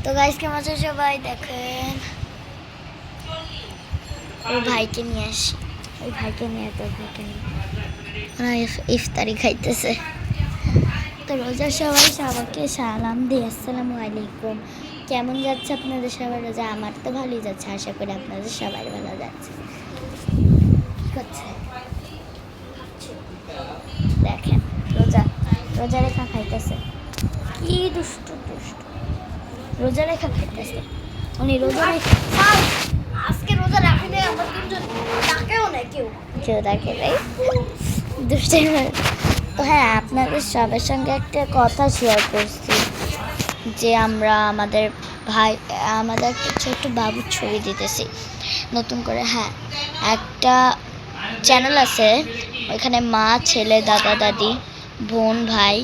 তো গাইস কেমন আছো সবাই? দেখেন ওই ভাইকে নিয়ে আসি, ওই ভাইকে নিয়ে ইফতারি খাইতেছে। তো রোজা সবাই সবাইকে সালাম দিয়ে আসসালামু আলাইকুম। কেমন যাচ্ছে আপনাদের সবার রোজা? আমার তো ভালোই যাচ্ছে, আশা করি আপনাদের সবাই ভালো যাচ্ছে। কি করছে দেখেন, রোজা রোজা রেখা খাইতেছে, কি দুষ্ট দুষ্ট রোজা রেখা খাইতেছে। উনি রোজা রেখা আজকে রোজা রাখি নেই, আমরা তিনজন ডাকেও না, কেউ ডাকে নাই, দুষ্টাই। তো হ্যাঁ, আপনাদের সবার সঙ্গে একটা কথা শেয়ার করছি যে আমরা আমাদের একটা ছোট্ট বাবুর ছবি দিতেছি নতুন করে। হ্যাঁ, একটা চ্যানেল আছে, ওইখানে মা, ছেলে, দাদা, দাদি, বোন, ভাই,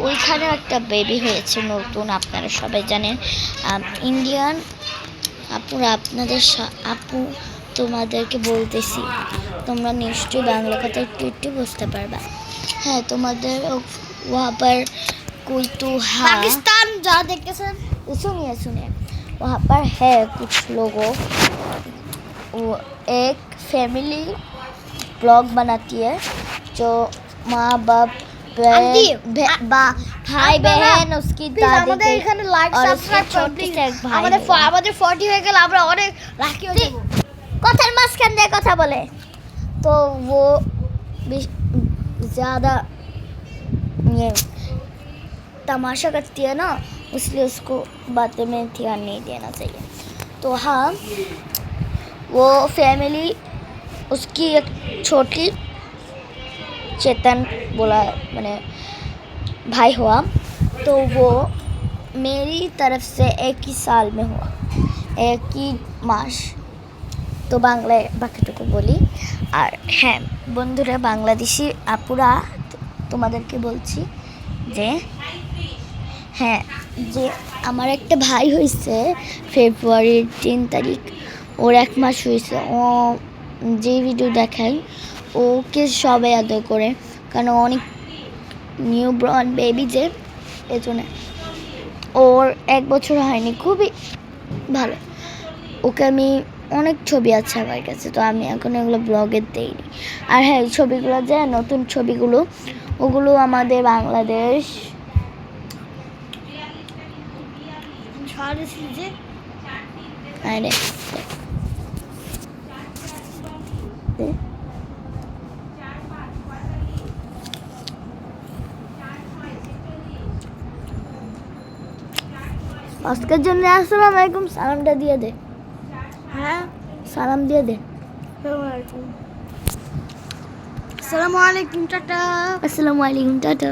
ওইখানে একটা বেবি হয়েছে নতুন, আপনারা সবাই জানেন। ইন্ডিয়ান আপুরা, আপু তোমাদেরকে বলতেছি, তোমরা নিশ্চয়ই বাংলা কথা একটু একটু বুঝতে পারবা। হ্যাঁ, তোমাদের वहाँ पर कोई तो है, पाकिस्तान जा देखते सर, सुनिए वहाँ पर है कुछ लोगों, वो एक फैमिली ब्लॉग बनाती है जो माँ बाप भाई बहन उसकी दादी और उसके छोटे से एक भाई। আমাদের 40 হয়ে গেল, আমরা অনেক রাখি হয়ে যাব, কথার মাঝখান দিয়ে কথা বলে। तो वो ज़्यादा ये तमाशा करती है ना, इसलिए उसको बातें में ध्यान नहीं देना चाहिए। तो हाँ, वो फैमिली, उसकी एक छोटी चेतन बोला मैंने भाई हुआ, तो वो मेरी तरफ से एक ही साल में हुआ, एक ही मास। তো বাংলায় বাকিটুকু বলি। আর হ্যাঁ বন্ধুরা, বাংলাদেশি আপুরা, তোমাদেরকে বলছি যে হ্যাঁ, যে আমার একটা ভাই হয়েছে ফেব্রুয়ারির 3 তারিখ, ওর 1 মাস হয়েছে। ও যে ভিডিও দেখায় ওকে সবাই আদর করে, কারণ অনেক নিউ বর্ন বেবি, যে এজন্য ওর 1 বছর হয়নি, খুবই ভালো। ওকে আমি অনেক ছবি আছে আমার কাছে, তো আমি এখন এগুলো ব্লগে দিইনি। আর হ্যাঁ, ছবিগুলো যে নতুন ছবিগুলো, ওগুলো আমাদের বাংলাদেশ আজকের জন্য আসসালামু আলাইকুম, সালামটা দিয়ে দে। হ্যাঁ, সালাম দিয়ে দে। আসসালামু আলাইকুম, টাটা। আসসালামু আলাইকুম, টাটা।